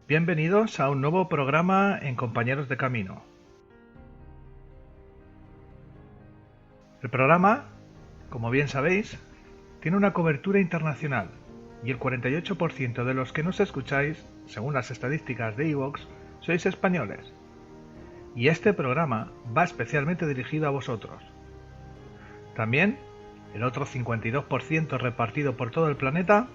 Bienvenidos a un nuevo programa en Compañeros de Camino. El programa, como bien sabéis, tiene una cobertura internacional y el 48% de los que nos escucháis, según las estadísticas de iVoox, sois españoles. Y este programa va especialmente dirigido a vosotros. También, el otro 52% repartido por todo el planeta,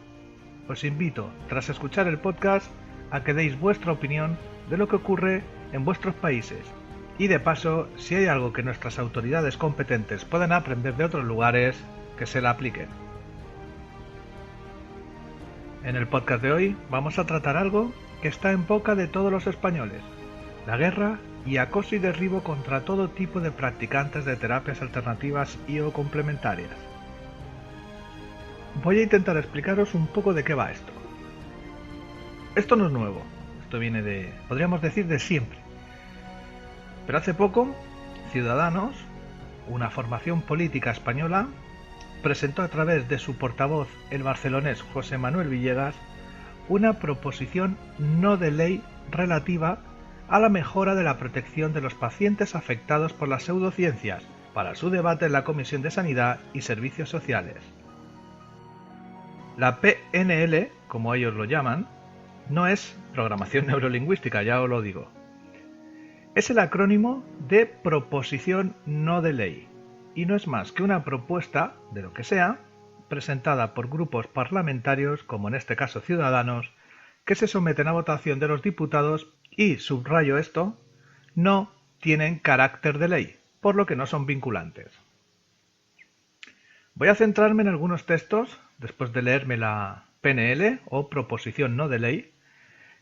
os invito, tras escuchar el podcast, a que deis vuestra opinión de lo que ocurre en vuestros países. Y de paso, si hay algo que nuestras autoridades competentes puedan aprender de otros lugares, que se la apliquen. En el podcast de hoy vamos a tratar algo que está en boca de todos los españoles: la guerra y acoso y derribo contra todo tipo de practicantes de terapias alternativas y o complementarias. Voy a intentar explicaros un poco de qué va esto. Esto no es nuevo, esto viene de, podríamos decir, de siempre. Pero hace poco, Ciudadanos, una formación política española, presentó a través de su portavoz, el barcelonés José Manuel Villegas, una proposición no de ley relativa a la mejora de la protección de los pacientes afectados por las pseudociencias para su debate en la Comisión de Sanidad y Servicios Sociales. La PNL, como ellos lo llaman, no es programación neurolingüística, ya os lo digo. Es el acrónimo de proposición no de ley, y no es más que una propuesta, de lo que sea, presentada por grupos parlamentarios, como en este caso Ciudadanos, que se someten a votación de los diputados y, subrayo esto, no tienen carácter de ley, por lo que no son vinculantes. Voy a centrarme en algunos textos, después de leerme la PNL o proposición no de ley,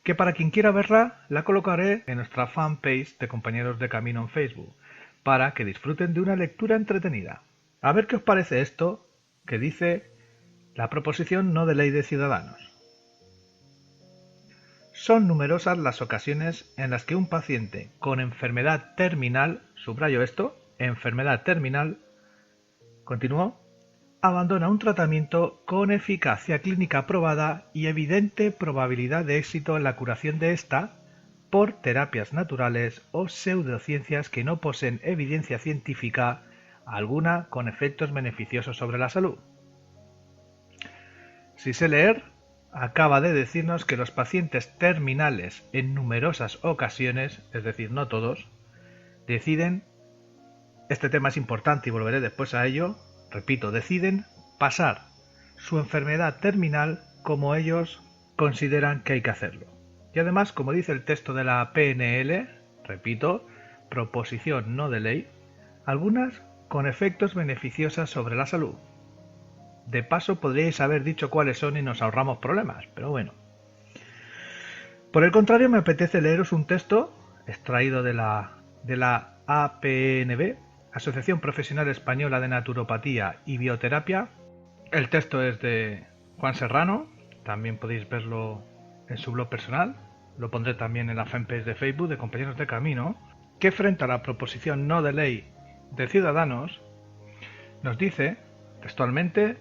que para quien quiera verla la colocaré en nuestra fanpage de Compañeros de Camino en Facebook, para que disfruten de una lectura entretenida. A ver qué os parece esto que dice la proposición no de ley de Ciudadanos. Son numerosas las ocasiones en las que un paciente con enfermedad terminal, subrayo esto, enfermedad terminal, continuó, abandona un tratamiento con eficacia clínica probada y evidente probabilidad de éxito en la curación de esta por terapias naturales o pseudociencias que no poseen evidencia científica alguna con efectos beneficiosos sobre la salud. Si sé leer, acaba de decirnos que los pacientes terminales en numerosas ocasiones, es decir, no todos, deciden, este tema es importante y volveré después a ello, repito, deciden pasar su enfermedad terminal como ellos consideran que hay que hacerlo. Y además, como dice el texto de la PNL, repito, proposición no de ley, algunas con efectos beneficiosos sobre la salud. De paso, podríais haber dicho cuáles son y nos ahorramos problemas, pero bueno. Por el contrario, me apetece leeros un texto extraído de la APNB, Asociación Profesional Española de Naturopatía y Bioterapia. El texto es de Juan Serrano, también podéis verlo en su blog personal, lo pondré también en la fanpage de Facebook de Compañeros de Camino, que frente a la proposición no de ley de Ciudadanos, nos dice, textualmente,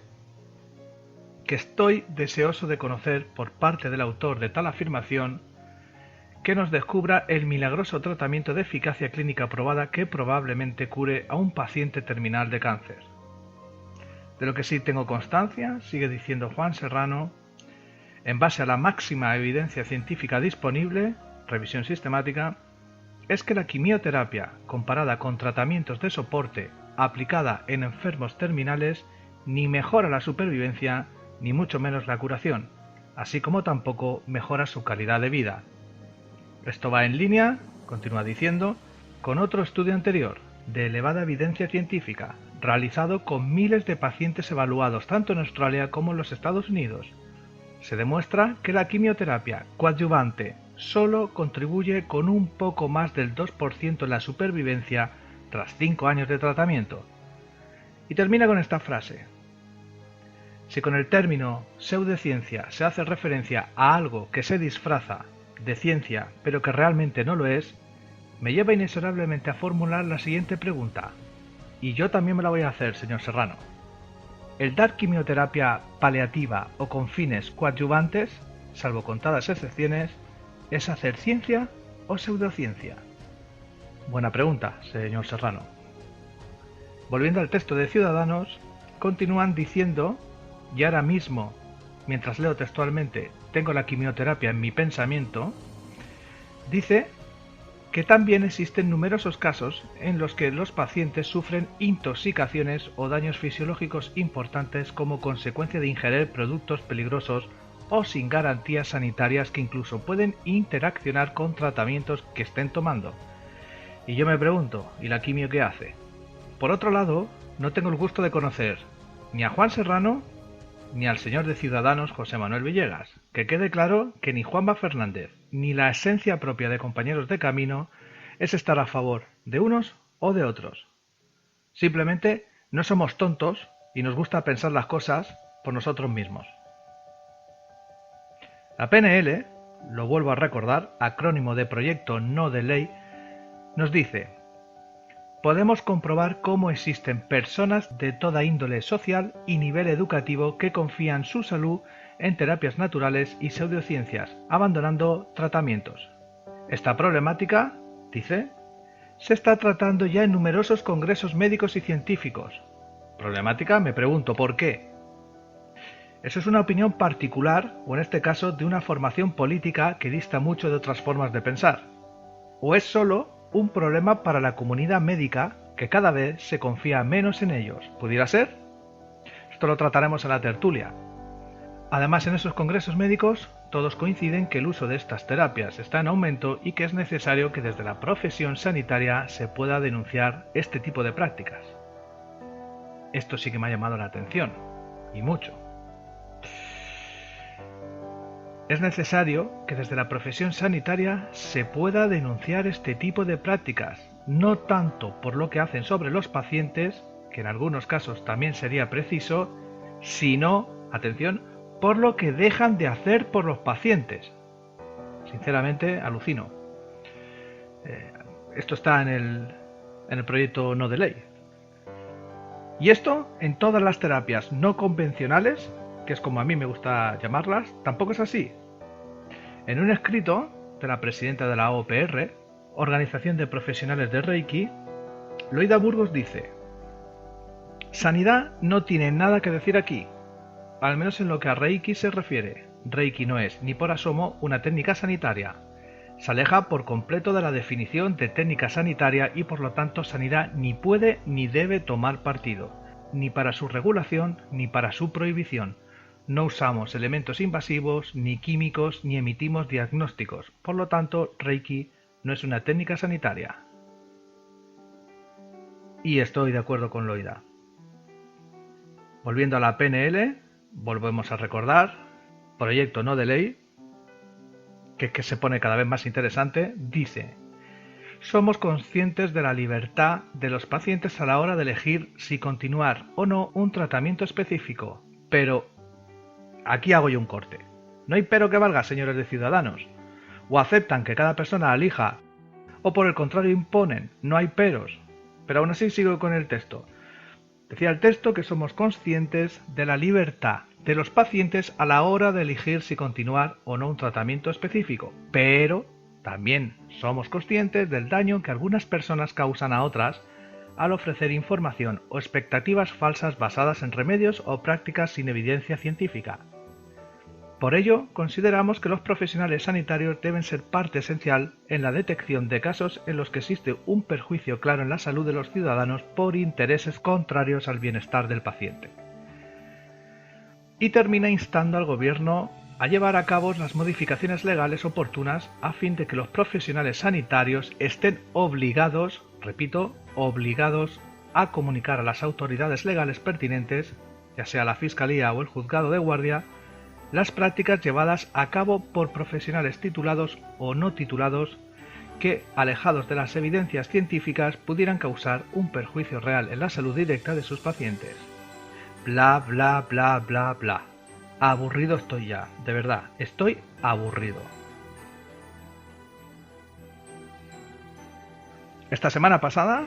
que estoy deseoso de conocer por parte del autor de tal afirmación que nos descubra el milagroso tratamiento de eficacia clínica probada que probablemente cure a un paciente terminal de cáncer. De lo que sí tengo constancia, sigue diciendo Juan Serrano, en base a la máxima evidencia científica disponible, revisión sistemática, es que la quimioterapia, comparada con tratamientos de soporte aplicada en enfermos terminales, ni mejora la supervivencia, ni mucho menos la curación, así como tampoco mejora su calidad de vida. Esto va en línea, continúa diciendo, con otro estudio anterior, de elevada evidencia científica, realizado con miles de pacientes evaluados tanto en Australia como en los Estados Unidos. Se demuestra que la quimioterapia coadyuvante solo contribuye con un poco más del 2% en la supervivencia tras 5 años de tratamiento. Y termina con esta frase. Si con el término pseudociencia se hace referencia a algo que se disfraza de ciencia pero que realmente no lo es, me lleva inexorablemente a formular la siguiente pregunta, y yo también me la voy a hacer, señor Serrano. ¿El dar quimioterapia paliativa o con fines coadyuvantes, salvo contadas excepciones, ¿Es hacer ciencia o pseudociencia? Buena pregunta, señor Serrano. Volviendo al texto de Ciudadanos, continúan diciendo, y ahora mismo, mientras leo textualmente, tengo la quimioterapia en mi pensamiento, dice que también existen numerosos casos en los que los pacientes sufren intoxicaciones o daños fisiológicos importantes como consecuencia de ingerir productos peligrosos o sin garantías sanitarias que incluso pueden interaccionar con tratamientos que estén tomando. Y yo me pregunto, ¿y la quimio qué hace? Por otro lado, no tengo el gusto de conocer ni a Juan Serrano ni al señor de Ciudadanos José Manuel Villegas. Que quede claro que ni Juanma Fernández ni la esencia propia de Compañeros de Camino es estar a favor de unos o de otros. Simplemente no somos tontos y nos gusta pensar las cosas por nosotros mismos. La PNL, lo vuelvo a recordar, acrónimo de Proyecto No de Ley, nos dice: podemos comprobar cómo existen personas de toda índole social y nivel educativo que confían su salud en terapias naturales y pseudociencias, abandonando tratamientos. Esta problemática, dice, se está tratando ya en numerosos congresos médicos y científicos. Problemática, me pregunto, ¿por qué? Eso es una opinión particular, o en este caso de una formación política que dista mucho de otras formas de pensar. ¿O es solo un problema para la comunidad médica que cada vez se confía menos en ellos? ¿Pudiera ser? Esto lo trataremos en la tertulia. Además, en esos congresos médicos, todos coinciden que el uso de estas terapias está en aumento y que es necesario que desde la profesión sanitaria se pueda denunciar este tipo de prácticas. Esto sí que me ha llamado la atención, y mucho. Es necesario que desde la profesión sanitaria se pueda denunciar este tipo de prácticas, no tanto por lo que hacen sobre los pacientes, que en algunos casos también sería preciso, sino, atención, por lo que dejan de hacer por los pacientes. Sinceramente, alucino. Esto está en el proyecto No de Ley. Y esto en todas las terapias no convencionales, que es como a mí me gusta llamarlas, tampoco es así. En un escrito de la presidenta de la OPR, Organización de Profesionales de Reiki, Loida Burgos dice: Sanidad no tiene nada que decir aquí, al menos en lo que a Reiki se refiere. Reiki no es ni por asomo una técnica sanitaria. Se aleja por completo de la definición de técnica sanitaria y por lo tanto Sanidad ni puede ni debe tomar partido, ni para su regulación ni para su prohibición. No usamos elementos invasivos, ni químicos, ni emitimos diagnósticos. Por lo tanto, Reiki no es una técnica sanitaria. Y estoy de acuerdo con Loida. Volviendo a la PNL, volvemos a recordar, proyecto no de ley, que se pone cada vez más interesante, dice: somos conscientes de la libertad de los pacientes a la hora de elegir si continuar o no un tratamiento específico, pero aquí hago yo un corte. No hay pero que valga, señores de Ciudadanos. O aceptan que cada persona elija, o por el contrario imponen. No hay peros. Pero aún así sigo con el texto. Decía el texto que somos conscientes de la libertad de los pacientes a la hora de elegir si continuar o no un tratamiento específico, pero también somos conscientes del daño que algunas personas causan a otras al ofrecer información o expectativas falsas basadas en remedios o prácticas sin evidencia científica. Por ello, consideramos que los profesionales sanitarios deben ser parte esencial en la detección de casos en los que existe un perjuicio claro en la salud de los ciudadanos por intereses contrarios al bienestar del paciente. Y termina instando al Gobierno a llevar a cabo las modificaciones legales oportunas a fin de que los profesionales sanitarios estén obligados, repito, obligados a comunicar a las autoridades legales pertinentes, ya sea la Fiscalía o el Juzgado de Guardia, las prácticas llevadas a cabo por profesionales titulados o no titulados que, alejados de las evidencias científicas, pudieran causar un perjuicio real en la salud directa de sus pacientes. Bla, bla, bla, bla, bla. Aburrido estoy ya, de verdad, estoy aburrido. Esta semana pasada,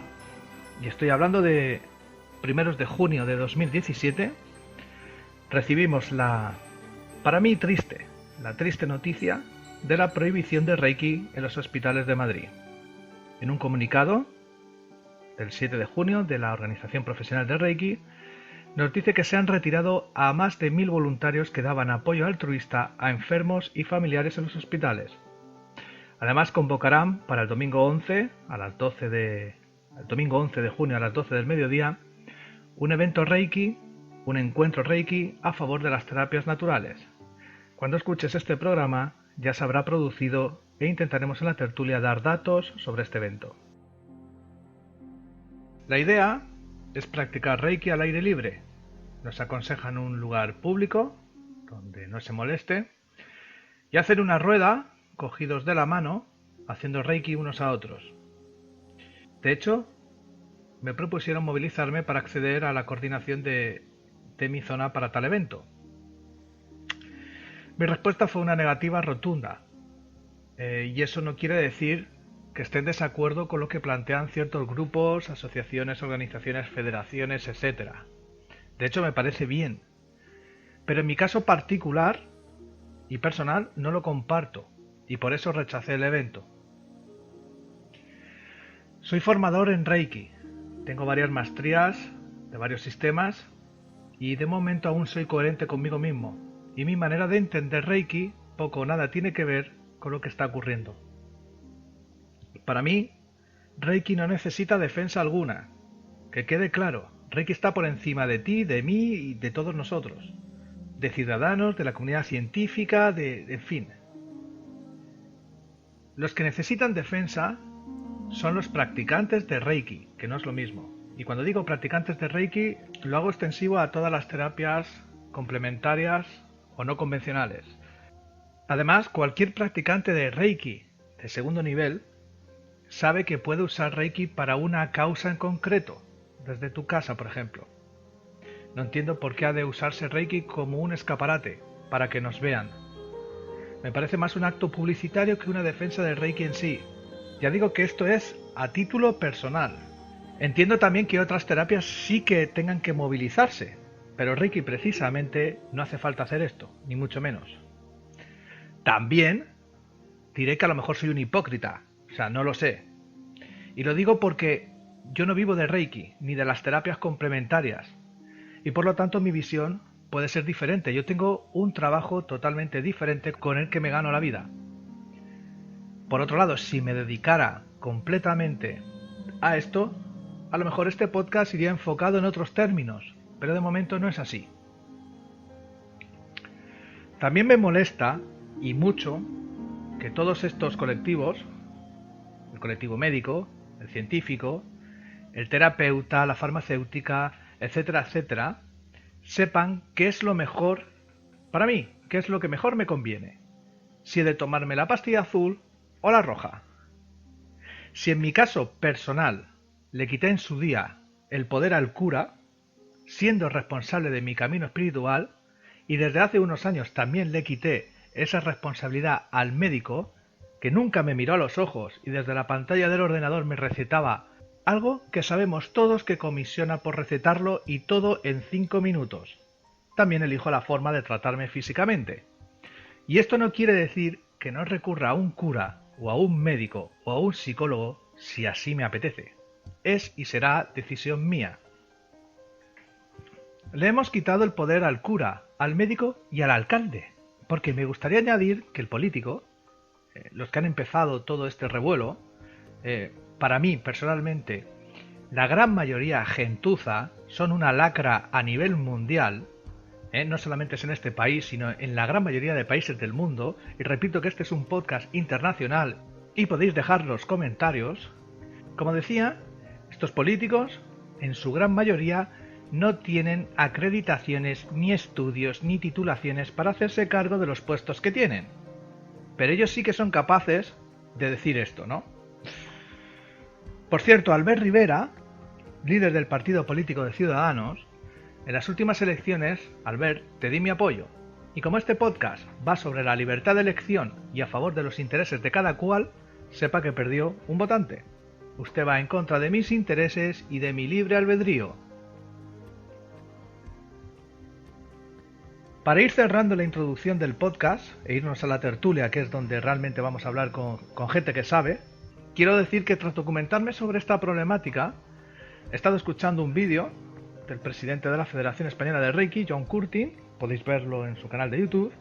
y estoy hablando de primeros de junio de 2017, recibimos la, para mí la triste noticia de la prohibición de Reiki en los hospitales de Madrid. En un comunicado del 7 de junio de la Organización Profesional de Reiki, nos dice que se han retirado a más de 1000 voluntarios que daban apoyo altruista a enfermos y familiares en los hospitales. Además, convocarán para el domingo 11 de junio a las 12 del mediodía un evento Reiki, un encuentro Reiki a favor de las terapias naturales. Cuando escuches este programa ya se habrá producido e intentaremos en la tertulia dar datos sobre este evento. La idea es practicar Reiki al aire libre. Nos aconsejan un lugar público, donde no se moleste, y hacer una rueda, cogidos de la mano, haciendo Reiki unos a otros. De hecho, me propusieron movilizarme para acceder a la coordinación de mi zona para tal evento. Mi respuesta fue una negativa rotunda, y eso no quiere decir que esté en desacuerdo con lo que plantean ciertos grupos, asociaciones, organizaciones, federaciones, etc. De hecho, me parece bien. Pero en mi caso particular y personal no lo comparto, y por eso rechacé el evento. Soy formador en Reiki. Tengo varias maestrías de varios sistemas y de momento aún soy coherente conmigo mismo. Y mi manera de entender Reiki poco o nada tiene que ver con lo que está ocurriendo. Para mí, Reiki no necesita defensa alguna. Que quede claro, Reiki está por encima de ti, de mí y de todos nosotros. De ciudadanos, de la comunidad científica, en fin. Los que necesitan defensa son los practicantes de Reiki, que no es lo mismo. Y cuando digo practicantes de Reiki, lo hago extensivo a todas las terapias complementarias o no convencionales. Además, cualquier practicante de Reiki de segundo nivel sabe que puede usar Reiki para una causa en concreto, desde tu casa, por ejemplo. No entiendo por qué ha de usarse Reiki como un escaparate, para que nos vean. Me parece más un acto publicitario que una defensa de Reiki en sí. Ya digo que esto es a título personal. Entiendo también que otras terapias sí que tengan que movilizarse, pero Reiki precisamente no hace falta hacer esto, ni mucho menos. También diré que a lo mejor soy un hipócrita, o sea, no lo sé. Y lo digo porque yo no vivo de Reiki, ni de las terapias complementarias, y por lo tanto mi visión puede ser diferente. Yo tengo un trabajo totalmente diferente con el que me gano la vida. Por otro lado, si me dedicara completamente a esto, a lo mejor este podcast iría enfocado en otros términos, pero de momento no es así. También me molesta, y mucho, que todos estos colectivos, el colectivo médico, el científico, el terapeuta, la farmacéutica, etcétera, etcétera, sepan qué es lo mejor para mí, qué es lo que mejor me conviene. Si he de tomarme la pastilla azul o la roja. Si en mi caso personal le quité en su día el poder al cura, siendo responsable de mi camino espiritual, y desde hace unos años también le quité esa responsabilidad al médico, que nunca me miró a los ojos y desde la pantalla del ordenador me recetaba algo que sabemos todos que comisiona por recetarlo y todo en 5 minutos. También elijo la forma de tratarme físicamente. Y esto no quiere decir que no recurra a un cura o a un médico o a un psicólogo si así me apetece. Es y será decisión mía. Le hemos quitado el poder al cura, al médico y al alcalde, porque me gustaría añadir que el político, los que han empezado todo este revuelo, para mí personalmente, la gran mayoría gentuza, son una lacra a nivel mundial, no solamente es en este país, sino en la gran mayoría de países del mundo, y repito que este es un podcast internacional y podéis dejar los comentarios. Como decía, estos políticos, en su gran mayoría, no tienen acreditaciones, ni estudios, ni titulaciones para hacerse cargo de los puestos que tienen. Pero ellos sí que son capaces de decir esto, ¿no? Por cierto, Albert Rivera, líder del partido político de Ciudadanos, en las últimas elecciones, Albert, te di mi apoyo. Y como este podcast va sobre la libertad de elección y a favor de los intereses de cada cual, sepa que perdió un votante. Usted va en contra de mis intereses y de mi libre albedrío. Para ir cerrando la introducción del podcast e irnos a la tertulia, que es donde realmente vamos a hablar con gente que sabe, quiero decir que tras documentarme sobre esta problemática, he estado escuchando un vídeo del presidente de la Federación Española de Reiki, John Curtin, podéis verlo en su canal de YouTube,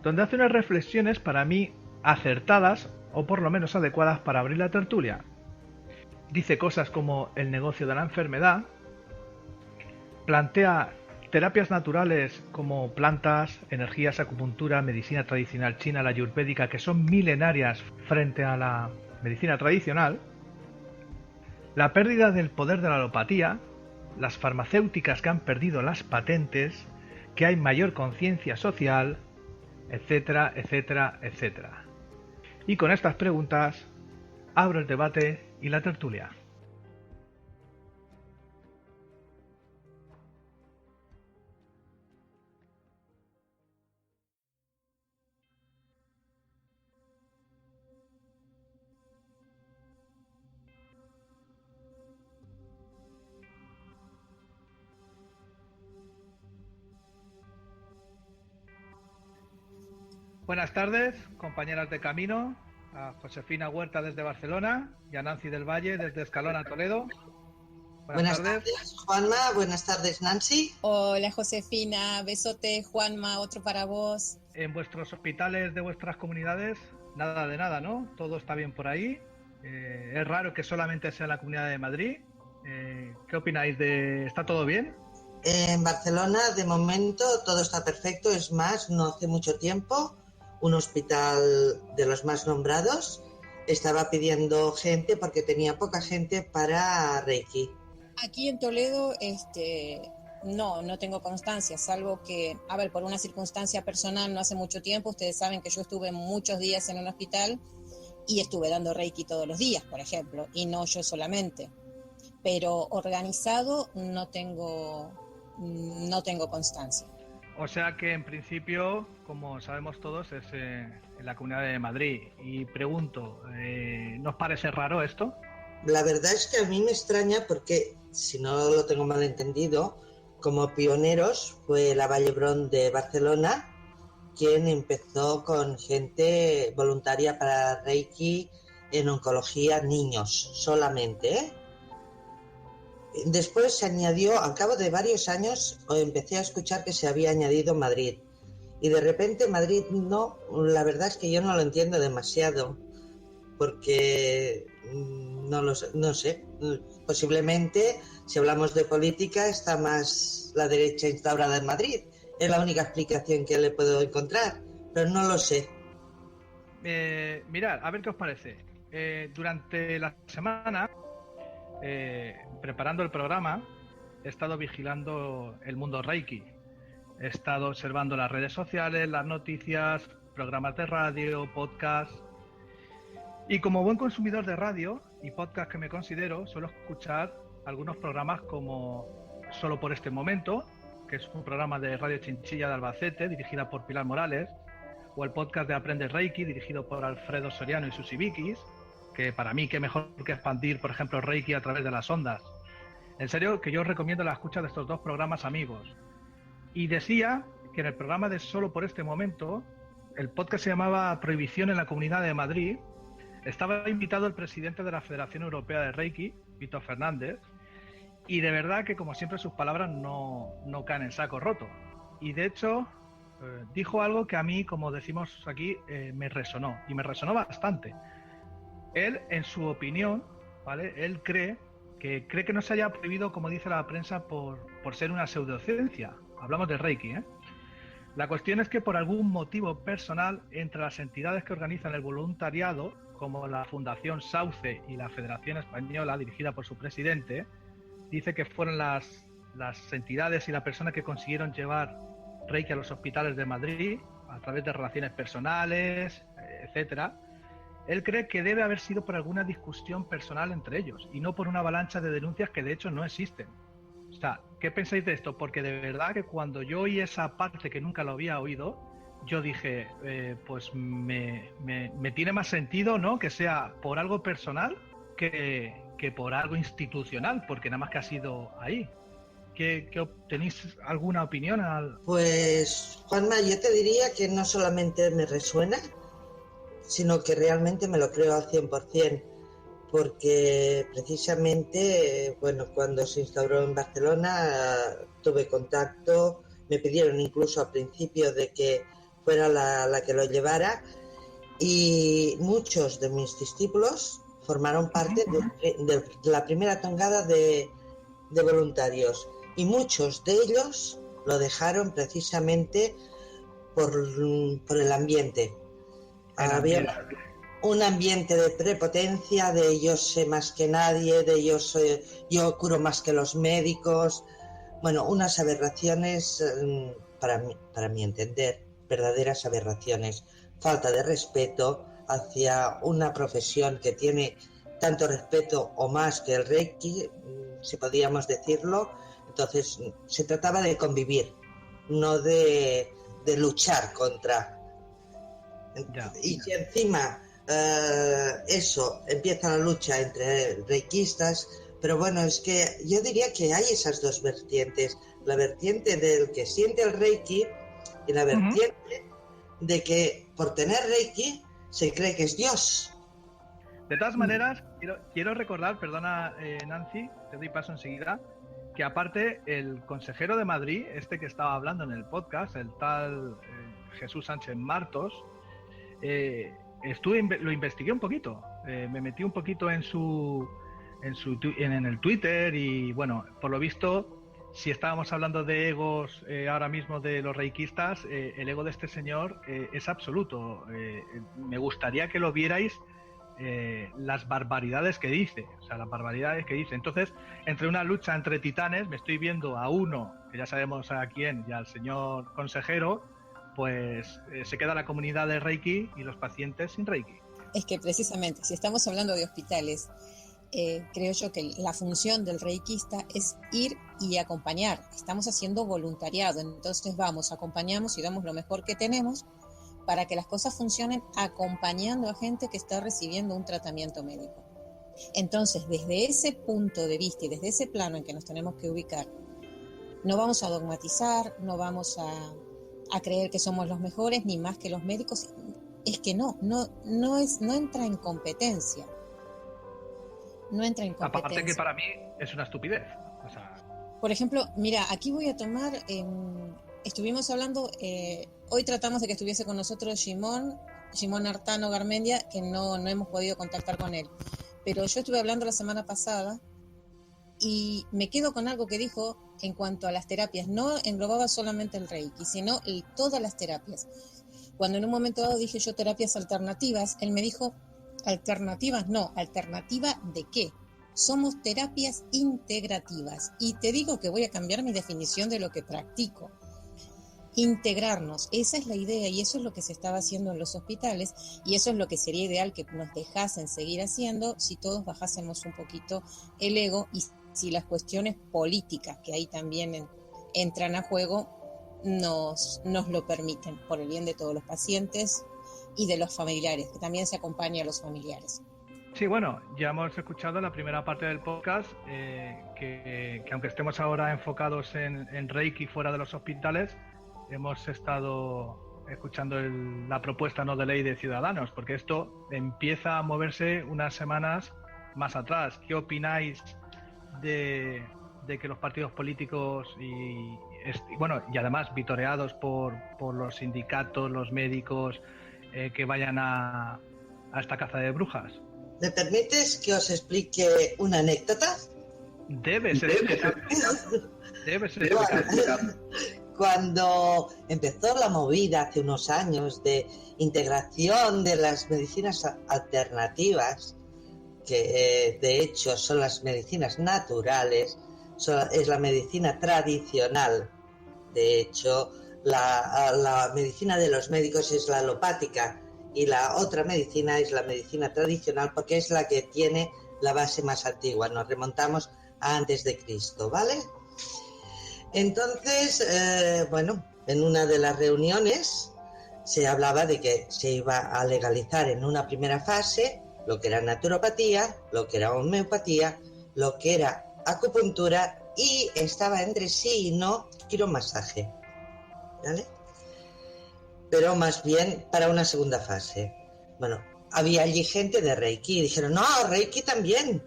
donde hace unas reflexiones para mí acertadas o por lo menos adecuadas para abrir la tertulia. Dice cosas como el negocio de la enfermedad, plantea terapias naturales como plantas, energías, acupuntura, medicina tradicional china, la ayurvédica, que son milenarias frente a la medicina tradicional, la pérdida del poder de la alopatía, las farmacéuticas que han perdido las patentes, que hay mayor conciencia social, etcétera, etcétera, etcétera. Y con estas preguntas abro el debate y la tertulia. Buenas tardes, compañeras de camino, a Josefina Huerta desde Barcelona y a Nancy del Valle desde Escalona, Toledo. Buenas tardes, Juanma. Buenas tardes, Nancy. Hola, Josefina. Besote, Juanma. Otro para vos. En vuestros hospitales de vuestras comunidades, nada de nada, ¿no? Todo está bien por ahí. Es raro que solamente sea la Comunidad de Madrid. ¿Qué opináis de...? ¿Está todo bien? En Barcelona, de momento, todo está perfecto. Es más, no hace mucho tiempo, un hospital de los más nombrados estaba pidiendo gente porque tenía poca gente para Reiki. Aquí en Toledo, no tengo constancia, salvo que, por una circunstancia personal no hace mucho tiempo, ustedes saben que yo estuve muchos días en un hospital y estuve dando Reiki todos los días, por ejemplo, y no yo solamente. Pero organizado no tengo constancia. O sea que en principio, como sabemos todos, es en la Comunidad de Madrid. Y pregunto, ¿nos parece raro esto? La verdad es que a mí me extraña porque, si no lo tengo mal entendido, como pioneros fue la Vallebron de Barcelona quien empezó con gente voluntaria para Reiki en oncología niños solamente, ¿eh? Después se añadió, al cabo de varios años, empecé a escuchar que se había añadido Madrid. Y de repente Madrid no, la verdad es que yo no lo entiendo demasiado, porque no sé, posiblemente si hablamos de política está más la derecha instaurada en Madrid. Es la única explicación que le puedo encontrar, pero no lo sé. Mirad, a ver qué os parece. Durante la semana, preparando el programa, he estado vigilando el mundo Reiki. He estado observando las redes sociales, las noticias, programas de radio, podcasts. Y como buen consumidor de radio y podcast que me considero, suelo escuchar algunos programas como Solo por este momento, que es un programa de Radio Chinchilla de Albacete, dirigida por Pilar Morales, o el podcast de Aprende Reiki, dirigido por Alfredo Soriano y Susi Vikis, que para mí qué mejor que expandir, por ejemplo, Reiki a través de las ondas. En serio, que yo os recomiendo la escucha de estos dos programas amigos. Y decía que en el programa de Solo por este momento, el podcast se llamaba Prohibición en la Comunidad de Madrid, estaba invitado el presidente de la Federación Europea de Reiki, Víctor Fernández, y de verdad que, como siempre, sus palabras no caen en saco roto. Y de hecho, dijo algo que a mí, como decimos aquí, me resonó, y me resonó bastante. Él, en su opinión, ¿vale? Él cree que no se haya prohibido, como dice la prensa, por ser una pseudociencia. Hablamos de Reiki, ¿eh? La cuestión es que por algún motivo personal, entre las entidades que organizan el voluntariado, como la Fundación Sauce y la Federación Española, dirigida por su presidente, dice que fueron las entidades y la persona que consiguieron llevar Reiki a los hospitales de Madrid a través de relaciones personales, etcétera. Él cree que debe haber sido por alguna discusión personal entre ellos y no por una avalancha de denuncias que de hecho no existen. O sea, ¿qué pensáis de esto? Porque de verdad que cuando yo oí esa parte que nunca lo había oído, yo dije, pues me tiene más sentido, ¿no?, que sea por algo personal que por algo institucional, porque nada más que ha sido ahí. ¿Tenéis alguna opinión? Pues, Juanma, yo te diría que no solamente me resuena, sino que realmente me lo creo al 100%, porque precisamente, bueno, cuando se instauró en Barcelona tuve contacto, me pidieron incluso al principio de que fuera la que lo llevara, y muchos de mis discípulos formaron parte de la primera tongada de voluntarios, y muchos de ellos lo dejaron precisamente por el ambiente. Había un ambiente de prepotencia, de yo sé más que nadie, de yo curo más que los médicos. Bueno, unas aberraciones, para mi entender, verdaderas aberraciones. Falta de respeto hacia una profesión que tiene tanto respeto o más que el Reiki, si podíamos decirlo. Entonces se trataba de convivir, no de luchar contra. Y si encima eso empieza la lucha entre reikistas, pero bueno, es que yo diría que hay esas dos vertientes, la vertiente del que siente el Reiki y la vertiente de que por tener Reiki se cree que es Dios. De todas maneras, quiero recordar, perdona Nancy, te doy paso enseguida, que aparte el consejero de Madrid, este que estaba hablando en el podcast, el tal Jesús Sánchez Martos, lo investigué un poquito, me metí un poquito en el Twitter, y bueno, por lo visto, si estábamos hablando de egos ahora mismo de los reikistas, el ego de este señor es absoluto. Me gustaría que lo vierais, las barbaridades que dice, Entonces, entre una lucha entre titanes, me estoy viendo a uno, que ya sabemos a quién, y al señor consejero, pues se queda la comunidad de Reiki y los pacientes sin Reiki. Es que precisamente, si estamos hablando de hospitales, creo yo que la función del reikista es ir y acompañar. Estamos haciendo voluntariado, entonces vamos, acompañamos y damos lo mejor que tenemos para que las cosas funcionen, acompañando a gente que está recibiendo un tratamiento médico. Entonces, desde ese punto de vista y desde ese plano en que nos tenemos que ubicar, no vamos a dogmatizar, no vamos a creer que somos los mejores ni más que los médicos. Es que no entra en competencia. No entra en competencia. Aparte que para mí es una estupidez. O sea... Por ejemplo, mira, aquí voy a tomar... estuvimos hablando... hoy tratamos de que estuviese con nosotros Shimon Artano Garmendia, que no hemos podido contactar con él. Pero yo estuve hablando la semana pasada y me quedo con algo que dijo en cuanto a las terapias. No englobaba solamente el Reiki, sino todas las terapias. Cuando en un momento dado dije yo terapias alternativas, él me dijo... Alternativas no, ¿alternativa de qué? Somos terapias integrativas, y te digo que voy a cambiar mi definición de lo que practico. Integrarnos, esa es la idea, y eso es lo que se estaba haciendo en los hospitales, y eso es lo que sería ideal que nos dejasen seguir haciendo si todos bajásemos un poquito el ego, y si las cuestiones políticas que ahí también entran a juego nos lo permiten, por el bien de todos los pacientes y de los familiares, que también se acompaña a los familiares. Sí, bueno, ya hemos escuchado la primera parte del podcast, que aunque estemos ahora enfocados en Reiki fuera de los hospitales, hemos estado escuchando la propuesta no de ley de Ciudadanos, porque esto empieza a moverse unas semanas más atrás. ¿Qué opináis de que los partidos políticos y además vitoreados por los sindicatos, los médicos, que vayan a esta caza de brujas? ¿Me permites que os explique una anécdota? Debe ser explicado. Cuando empezó la movida hace unos años de integración de las medicinas alternativas, que de hecho son las medicinas naturales, es la medicina tradicional. De hecho, la medicina de los médicos es la alopática, y la otra medicina es la medicina tradicional, porque es la que tiene la base más antigua. Nos remontamos a antes de Cristo, ¿vale? Entonces, en una de las reuniones se hablaba de que se iba a legalizar en una primera fase lo que era naturopatía, lo que era homeopatía, lo que era acupuntura y estaba entre sí y no quiromasaje, ¿vale? Pero más bien para una segunda fase. Bueno, había allí gente de Reiki y dijeron, no, Reiki también,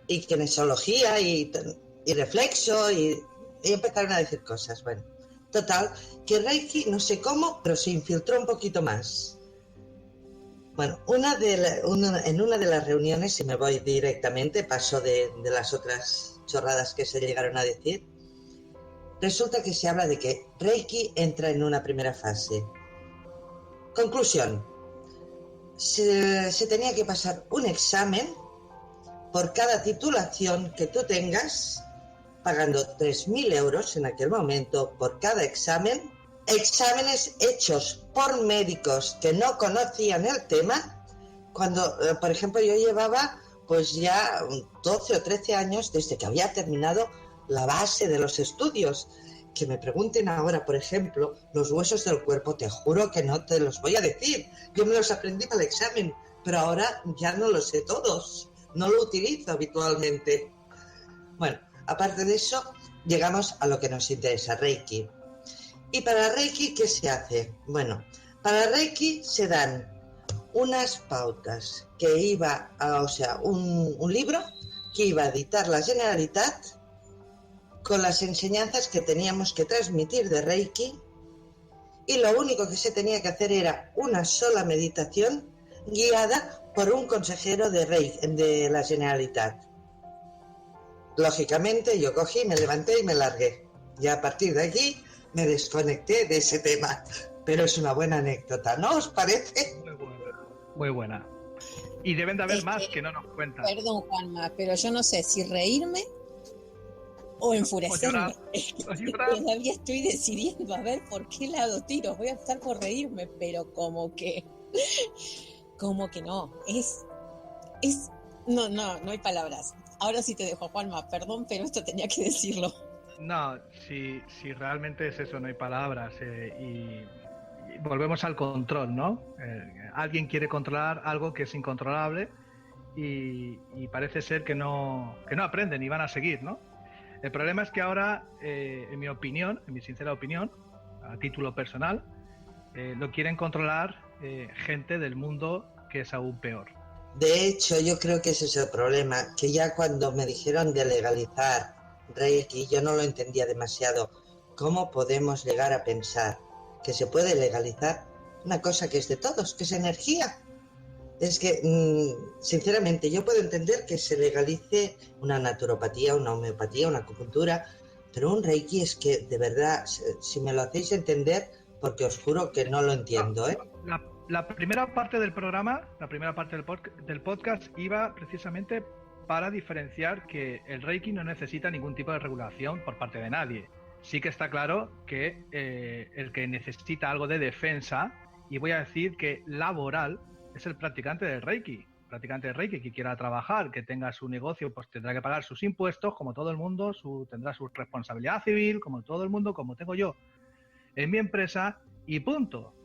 y kinesiología y reflexo, y empezaron a decir cosas. Bueno, total, que Reiki, no sé cómo, pero se infiltró un poquito más. Bueno, en una de las reuniones, si me voy directamente, paso de las otras chorradas que se llegaron a decir, resulta que se habla de que Reiki entra en una primera fase. Conclusión, se tenía que pasar un examen por cada titulación que tú tengas, pagando 3.000 euros en aquel momento por cada examen, exámenes hechos por médicos que no conocían el tema, cuando, por ejemplo, yo llevaba pues ya 12 o 13 años desde que había terminado la base de los estudios. Que me pregunten ahora, por ejemplo, los huesos del cuerpo, te juro que no te los voy a decir. Yo me los aprendí para el examen, pero ahora ya no los sé todos. No lo utilizo habitualmente. Bueno, aparte de eso, llegamos a lo que nos interesa, Reiki. ¿Y para Reiki qué se hace? Bueno, para Reiki se dan unas pautas que iba a, o sea, un libro que iba a editar la Generalitat con las enseñanzas que teníamos que transmitir de Reiki, y lo único que se tenía que hacer era una sola meditación guiada por un consejero de Reiki, de la Generalitat. Lógicamente yo cogí, me levanté y me largué. Y a partir de allí me desconecté de ese tema. Pero es una buena anécdota, ¿no os parece? Muy buena. Muy buena. Y deben de haber más que no nos cuentan. Perdón, Juanma, pero yo no sé si reírme o enfurecerme. Todavía estoy decidiendo a ver por qué lado tiro. Voy a optar por reírme, pero como que no. No hay palabras. Ahora sí te dejo, Juanma, perdón, pero esto tenía que decirlo. No, si realmente es eso, no hay palabras. Y volvemos al control, ¿no? Alguien quiere controlar algo que es incontrolable y parece ser que no aprenden y van a seguir, ¿no? El problema es que ahora, en mi opinión, en mi sincera opinión, a título personal, lo quieren controlar gente del mundo que es aún peor. De hecho, yo creo que ese es el problema, que ya cuando me dijeron de legalizar Reiki, yo no lo entendía demasiado. ¿Cómo podemos llegar a pensar que se puede legalizar una cosa que es de todos, que es energía? Es que, sinceramente, yo puedo entender que se legalice una naturopatía, una homeopatía, una acupuntura, pero un Reiki es que, de verdad, si me lo hacéis entender, porque os juro que no lo entiendo, ¿eh? La primera parte del programa, la primera parte del podcast iba precisamente para diferenciar que el Reiki no necesita ningún tipo de regulación por parte de nadie. Sí que está claro que el que necesita algo de defensa, y voy a decir que laboral, es el practicante del Reiki. Practicante del Reiki que quiera trabajar, que tenga su negocio, pues tendrá que pagar sus impuestos, como todo el mundo, tendrá su responsabilidad civil, como todo el mundo, como tengo yo en mi empresa, y punto.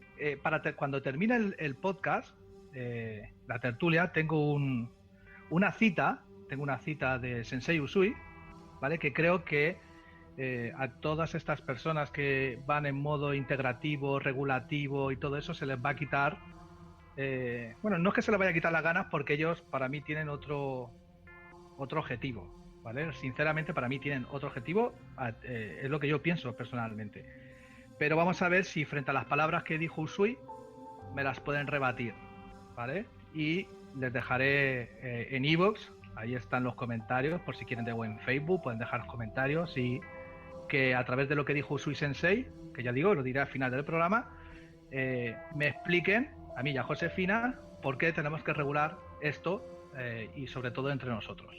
Cuando termine el podcast, la tertulia, tengo una cita de Sensei Usui, ¿vale? Que creo que a todas estas personas que van en modo integrativo, regulativo y todo eso, se les va a quitar, bueno, no es que se les vaya a quitar las ganas, porque ellos para mí tienen otro objetivo, ¿vale? Sinceramente para mí tienen otro objetivo, es lo que yo pienso personalmente. Pero vamos a ver si frente a las palabras que dijo Usui me las pueden rebatir, ¿vale? Y les dejaré en iVoox, ahí están los comentarios, por si quieren, o en Facebook pueden dejar los comentarios, y que a través de lo que dijo Usui Sensei, que ya digo, lo diré al final del programa, me expliquen, a mí y a Josefina, por qué tenemos que regular esto, y sobre todo entre nosotros.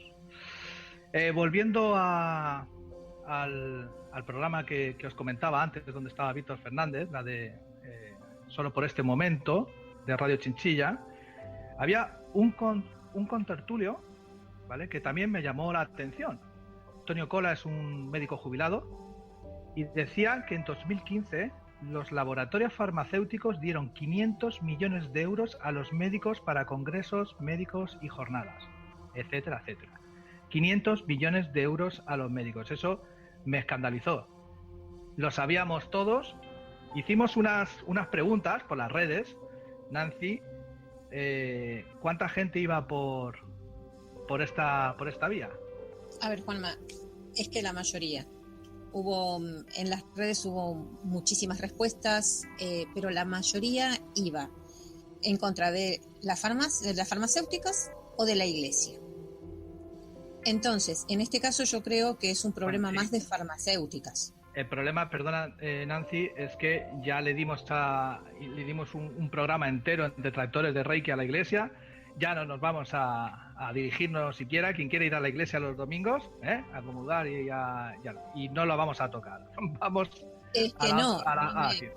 Volviendo al programa que os comentaba antes, donde estaba Víctor Fernández, la de Solo por este momento, de Radio Chinchilla, había un contertulio, ¿vale?, que también me llamó la atención. Antonio Cola es un médico jubilado y decía que en 2015 los laboratorios farmacéuticos dieron 500 millones de euros a los médicos para congresos médicos y jornadas, etcétera, etcétera. 500 millones de euros a los médicos. Eso me escandalizó. Lo sabíamos todos. Hicimos unas preguntas por las redes, Nancy. ¿Cuánta gente iba por esta vía? A ver, Juanma, es que la mayoría. En las redes hubo muchísimas respuestas, pero la mayoría iba en contra de las farmacéuticas o de la iglesia. Entonces, en este caso yo creo que es un problema más de farmacéuticas. El problema, perdona Nancy, es que ya le dimos un programa entero en detractores de Reiki a la iglesia. Ya no nos vamos a dirigirnos siquiera. Quien quiere ir a la iglesia los domingos, a comulgar y no lo vamos a tocar. Vamos es que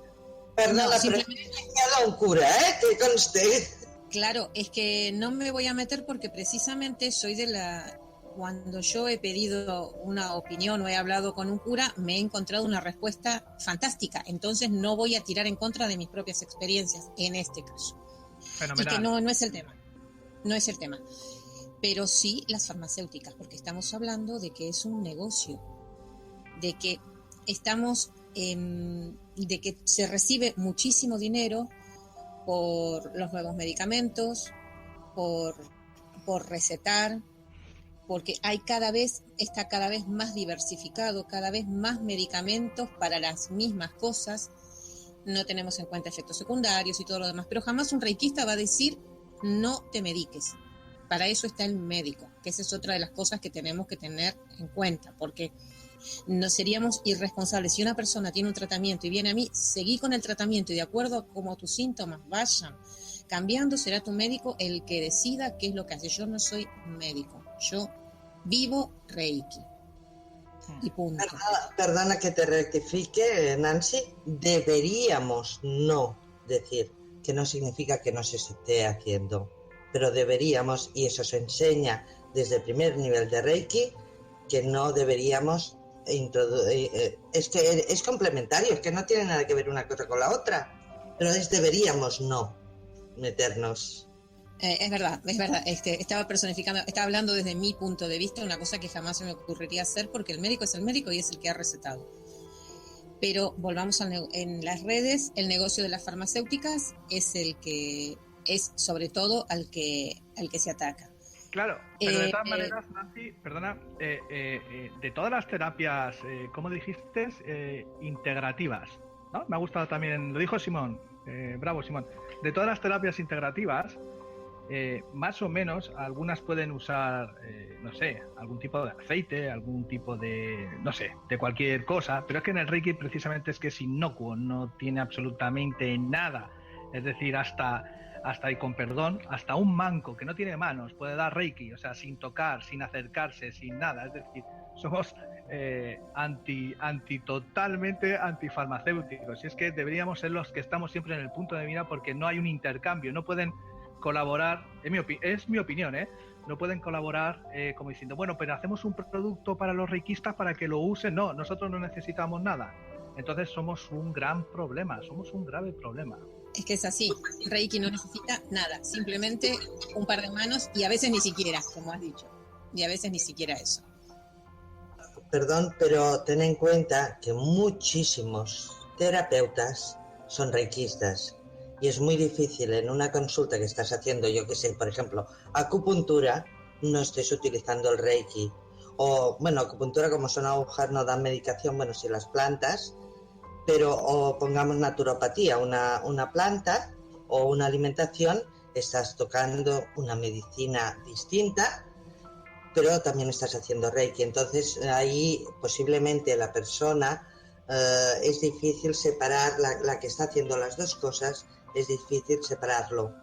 Perdona, simplemente a un cura, que conste. Claro, es que no me voy a meter porque precisamente soy cuando yo he pedido una opinión o he hablado con un cura, me he encontrado una respuesta fantástica. Entonces no voy a tirar en contra de mis propias experiencias en este caso. Fenomenal. Y que no es el tema. No es el tema. Pero sí las farmacéuticas, porque estamos hablando de que es un negocio, de que de que se recibe muchísimo dinero por los nuevos medicamentos, por recetar, porque está cada vez más diversificado, cada vez más medicamentos para las mismas cosas. No tenemos en cuenta efectos secundarios y todo lo demás, pero jamás un reikista va a decir no te mediques. Para eso está el médico, que esa es otra de las cosas que tenemos que tener en cuenta, porque no seríamos irresponsables. Si una persona tiene un tratamiento y viene a mí, seguí con el tratamiento y de acuerdo a cómo tus síntomas vayan cambiando, será tu médico el que decida qué es lo que hace. Yo no soy médico, yo vivo Reiki y punto. Perdona que te rectifique, Nancy, deberíamos no decir, que no significa que no se esté haciendo, pero deberíamos, y eso se enseña desde el primer nivel de Reiki, que no deberíamos es que es complementario, es que no tiene nada que ver una cosa con la otra, pero deberíamos no meternos. Es verdad, estaba personificando, estaba hablando desde mi punto de vista, una cosa que jamás se me ocurriría hacer, porque el médico es el médico y es el que ha recetado. Pero volvamos en las redes, el negocio de las farmacéuticas es el que es sobre todo al que se ataca. Claro, pero de todas maneras, Nancy, perdona, de todas las terapias, ¿cómo dijiste? Integrativas, ¿no? Me ha gustado también, lo dijo Simón, bravo Simón. De todas las terapias integrativas, más o menos, algunas pueden usar, no sé, algún tipo de aceite, algún tipo de, no sé, de cualquier cosa, pero es que en el Reiki precisamente es que es inocuo, no tiene absolutamente nada, es decir, hasta y con perdón, hasta un manco que no tiene manos puede dar Reiki, o sea, sin tocar, sin acercarse, sin nada, es decir, somos totalmente antifarmacéuticos, y es que deberíamos ser los que estamos siempre en el punto de mira porque no hay un intercambio, no pueden colaborar, es mi opinión, no pueden colaborar como diciendo, bueno, pero hacemos un producto para los reikistas para que lo usen, no, nosotros no necesitamos nada. Entonces somos un gran problema, somos un grave problema. Es que es así, Reiki no necesita nada, simplemente un par de manos y a veces ni siquiera, como has dicho, y a veces ni siquiera eso. Perdón, pero ten en cuenta que muchísimos terapeutas son reikistas y es muy difícil en una consulta que estás haciendo, yo que sé, por ejemplo, acupuntura, no estés utilizando el Reiki. O, bueno, acupuntura como son agujas no dan medicación, bueno, si las plantas, pero o pongamos naturopatía, una planta o una alimentación, estás tocando una medicina distinta, pero también estás haciendo Reiki. Entonces ahí posiblemente la persona es difícil separar, la que está haciendo las dos cosas, es difícil separarlo,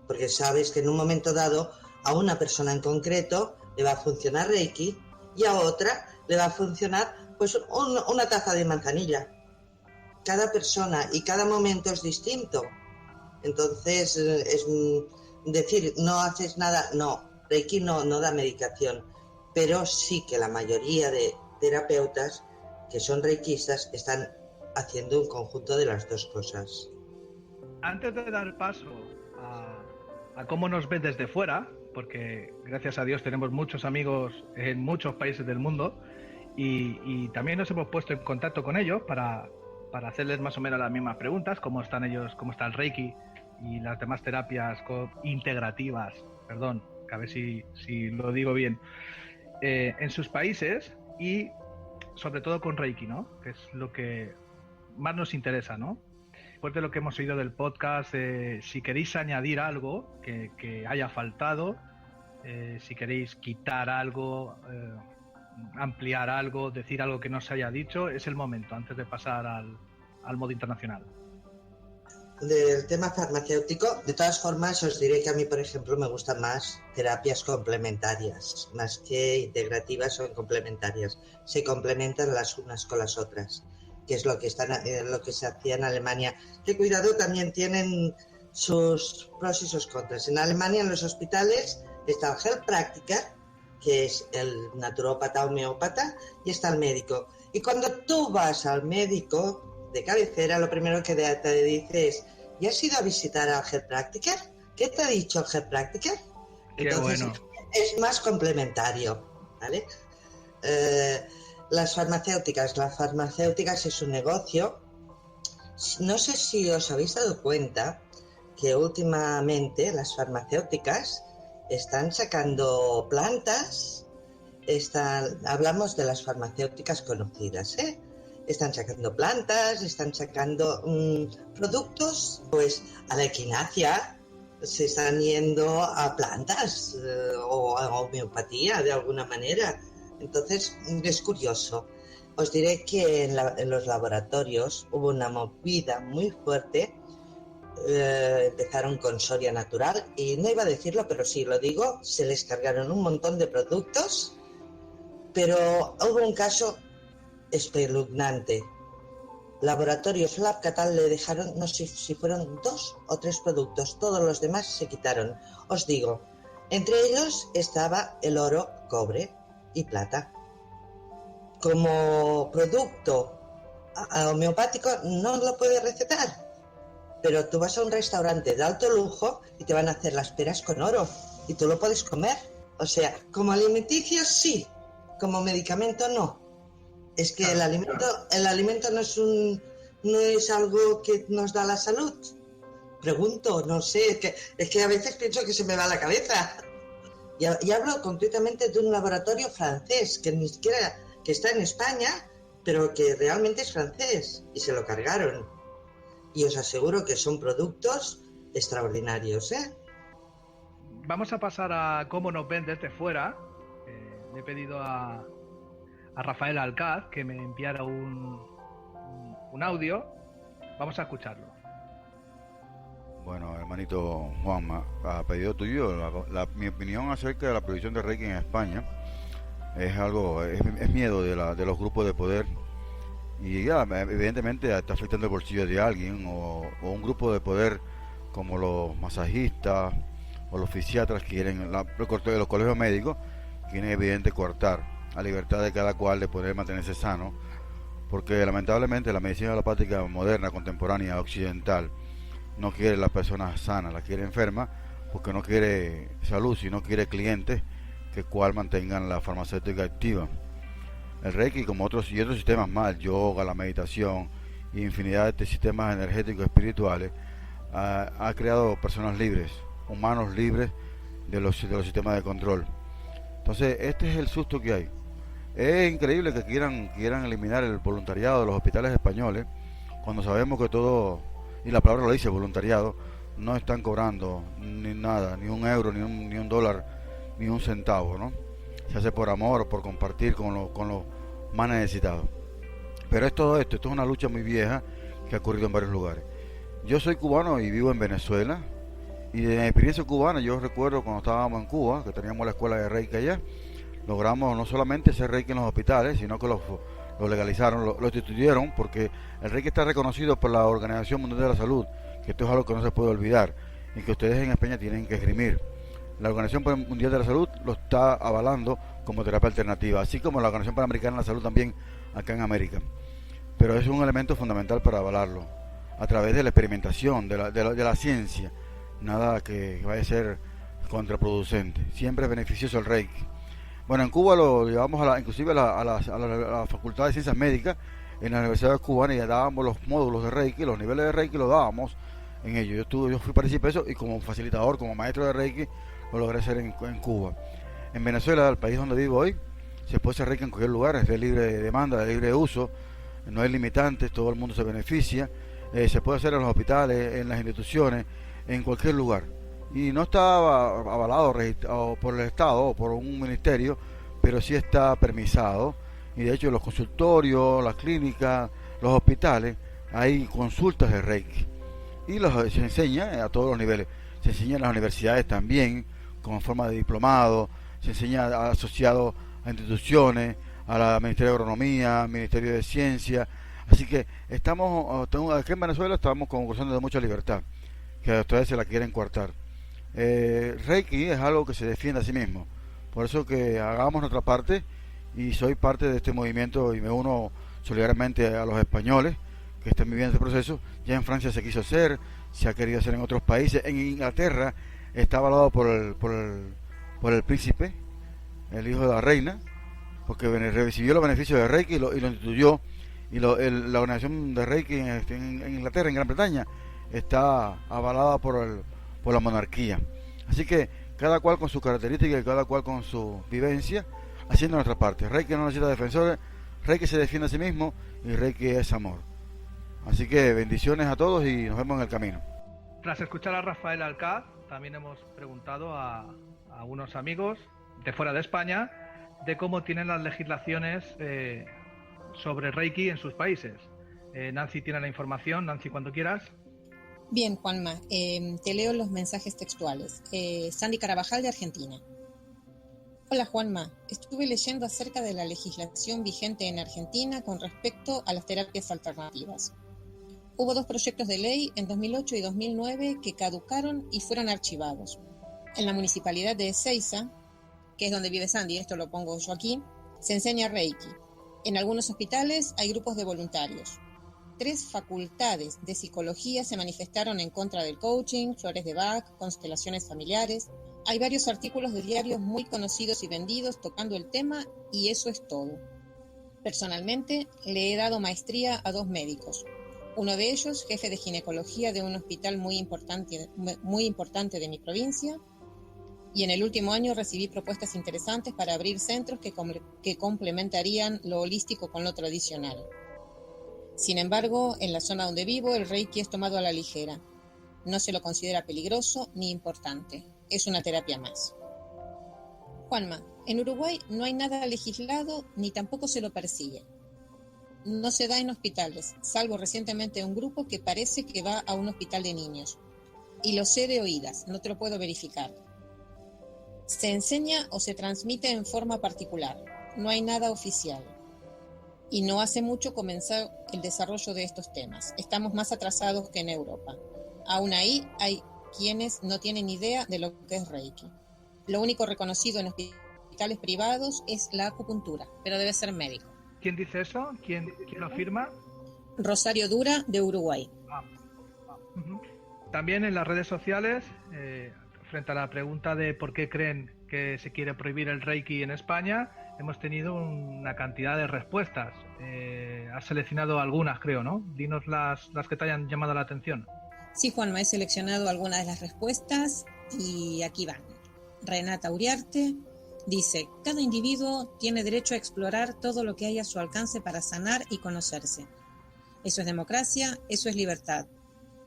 porque sabes que en un momento dado a una persona en concreto le va a funcionar Reiki y a otra le va a funcionar pues una taza de manzanilla. Cada persona y cada momento es distinto. Entonces, es decir, no haces nada, no, Reiki no da medicación, pero sí que la mayoría de terapeutas que son reikistas están haciendo un conjunto de las dos cosas. Antes de dar paso a cómo nos ven desde fuera, porque gracias a Dios tenemos muchos amigos en muchos países del mundo y también nos hemos puesto en contacto con ellos para hacerles más o menos las mismas preguntas, cómo están ellos, cómo está el Reiki y las demás terapias integrativas, perdón, que a ver si lo digo bien, en sus países y sobre todo con Reiki, ¿no? Que es lo que más nos interesa, ¿no? Después de lo que hemos oído del podcast, si queréis añadir algo que haya faltado, si queréis quitar algo, ampliar algo, decir algo que no se haya dicho, es el momento antes de pasar al modo internacional. Del tema farmacéutico, de todas formas os diré que a mí, por ejemplo, me gustan más terapias complementarias, más que integrativas o complementarias. Se complementan las unas con las otras, que es lo que se hacía en Alemania. Que cuidado, también tienen sus pros y sus contras. En Alemania, en los hospitales, está el Heilpraktiker, que es el naturópata homeópata, y está el médico. Y cuando tú vas al médico de cabecera, lo primero que te dice es: ¿ya has ido a visitar al Heilpraktiker? ¿Qué te ha dicho el Heilpraktiker? Entonces, bueno, es más complementario, ¿vale? Las farmacéuticas es un negocio. No sé si os habéis dado cuenta que últimamente las farmacéuticas están sacando plantas, hablamos de las farmacéuticas conocidas, están sacando plantas, están sacando productos, pues a la equinacia se están yendo a plantas o a homeopatía de alguna manera. Entonces es curioso. Os diré que en los laboratorios hubo una movida muy fuerte. Empezaron con Soria Natural y no iba a decirlo, pero sí lo digo, se les cargaron un montón de productos, pero hubo un caso espeluznante. Laboratorios Lab Catal le dejaron, no sé si fueron 2 o 3 productos, todos los demás se quitaron. Os digo, entre ellos estaba el oro, cobre y plata. Como producto homeopático no lo puede recetar, pero tú vas a un restaurante de alto lujo y te van a hacer las peras con oro y tú lo puedes comer. O sea, como alimenticio sí, como medicamento no. Es que el alimento no es algo que nos da la salud. Pregunto, no sé, es que a veces pienso que se me va la cabeza. Y hablo concretamente de un laboratorio francés, que ni siquiera que está en España, pero que realmente es francés, y se lo cargaron. Y os aseguro que son productos extraordinarios, ¿eh? Vamos a pasar a cómo nos ven desde fuera. Le he pedido a Rafael Alcaz que me enviara un audio. Vamos a escucharlo. Bueno, hermanito Juanma, a pedido tuyo, mi opinión acerca de la prohibición de Reiki en España es miedo de los grupos de poder, y ya evidentemente está afectando el bolsillo de alguien o un grupo de poder como los masajistas o los fisiatras quieren, los colegios médicos quieren evidente cortar la libertad de cada cual de poder mantenerse sano, porque lamentablemente la medicina alopática moderna, contemporánea, occidental, no quiere las personas sanas, las quiere enfermas, porque no quiere salud, sino quiere clientes que cual mantengan la farmacéutica activa. El Reiki, como otros sistemas más, el yoga, la meditación y infinidad de sistemas energéticos espirituales, ha creado personas libres, humanos libres de los sistemas de control. Entonces, este es el susto que hay. Es increíble que quieran eliminar el voluntariado de los hospitales españoles, cuando sabemos que todo, y la palabra lo dice, voluntariado, no están cobrando ni nada, ni un euro, ni un dólar, ni un centavo, ¿no? Se hace por amor, por compartir con los más necesitados. Pero es todo esto es una lucha muy vieja que ha ocurrido en varios lugares. Yo soy cubano y vivo en Venezuela, y de mi experiencia cubana, yo recuerdo cuando estábamos en Cuba, que teníamos la escuela de Reiki allá, logramos no solamente hacer Reiki en los hospitales, sino que lo legalizaron, lo instituyeron, porque el Reiki está reconocido por la Organización Mundial de la Salud, que esto es algo que no se puede olvidar, y que ustedes en España tienen que esgrimir. La Organización Mundial de la Salud lo está avalando como terapia alternativa, así como la Organización Panamericana de la Salud también acá en América. Pero es un elemento fundamental para avalarlo, a través de la experimentación, de la ciencia, nada que vaya a ser contraproducente. Siempre es beneficioso el Reiki. Bueno, en Cuba lo llevamos inclusive a la Facultad de Ciencias Médicas en la Universidad Cubana, y ya dábamos los módulos de Reiki, los niveles de Reiki los dábamos en ello. Yo fui participé de eso, y como facilitador, como maestro de Reiki, lo logré hacer en Cuba. En Venezuela, el país donde vivo hoy, se puede hacer Reiki en cualquier lugar, es de libre demanda, de libre uso, no hay limitantes, todo el mundo se beneficia. Se puede hacer en los hospitales, en las instituciones, en cualquier lugar. Y no está avalado, registrado por el Estado o por un ministerio, pero sí está permisado. Y de hecho, los consultorios, las clínicas, los hospitales, hay consultas de Reiki. Y se enseña a todos los niveles. Se enseña en las universidades también, como forma de diplomado. Se enseña asociado a instituciones, a la Ministerio de Agronomía, al Ministerio de Ciencia. Así que aquí en Venezuela estamos concursando de mucha libertad, que a ustedes se la quieren coartar. Reiki es algo que se defiende a sí mismo. Por eso que hagamos nuestra parte, y soy parte de este movimiento y me uno solidariamente a los españoles que están viviendo este proceso. Ya en Francia se quiso hacer, se ha querido hacer en otros países. En Inglaterra está avalado por el príncipe, el hijo de la reina, porque recibió los beneficios de Reiki y lo instituyó. Y la organización de Reiki en Inglaterra, en Gran Bretaña, está avalada por la monarquía. Así que cada cual con sus características y cada cual con su vivencia, haciendo nuestra parte. Reiki no necesita defensores, Reiki se defiende a sí mismo, y Reiki es amor. Así que bendiciones a todos y nos vemos en el camino. Tras escuchar a Rafael Alcáz, también hemos preguntado a unos amigos de fuera de España de cómo tienen las legislaciones sobre Reiki en sus países. Nancy tiene la información. Nancy, cuando quieras. Bien, Juanma, te leo los mensajes textuales. Sandy Carabajal, de Argentina. Hola, Juanma. Estuve leyendo acerca de la legislación vigente en Argentina con respecto a las terapias alternativas. Hubo 2 proyectos de ley en 2008 y 2009 que caducaron y fueron archivados. En la municipalidad de Ezeiza, que es donde vive Sandy, esto lo pongo yo aquí, se enseña Reiki. En algunos hospitales hay grupos de voluntarios. 3 facultades de psicología se manifestaron en contra del coaching, flores de Bach, constelaciones familiares. Hay varios artículos de diarios muy conocidos y vendidos tocando el tema, y eso es todo. Personalmente, le he dado maestría a 2 médicos. Uno de ellos, jefe de ginecología de un hospital muy importante de mi provincia, y en el último año recibí propuestas interesantes para abrir centros que complementarían lo holístico con lo tradicional. Sin embargo, en la zona donde vivo, el Reiki es tomado a la ligera. No se lo considera peligroso ni importante. Es una terapia más. Juanma, en Uruguay no hay nada legislado ni tampoco se lo persigue. No se da en hospitales, salvo recientemente un grupo que parece que va a un hospital de niños. Y lo sé de oídas, no te lo puedo verificar. Se enseña o se transmite en forma particular. No hay nada oficial. Y no hace mucho comenzó el desarrollo de estos temas. Estamos más atrasados que en Europa. Aún ahí hay quienes no tienen idea de lo que es Reiki. Lo único reconocido en hospitales privados es la acupuntura, pero debe ser médico. ¿Quién dice eso? ¿Quién lo afirma? Rosario Dura, de Uruguay. También en las redes sociales, frente a la pregunta de por qué creen que se quiere prohibir el Reiki en España, hemos tenido una cantidad de respuestas. Has seleccionado algunas, creo, ¿no? Dinos las que te hayan llamado la atención. Sí, Juanma, he seleccionado algunas de las respuestas y aquí van. Renata Uriarte dice: cada individuo tiene derecho a explorar todo lo que hay a su alcance para sanar y conocerse. Eso es democracia, eso es libertad.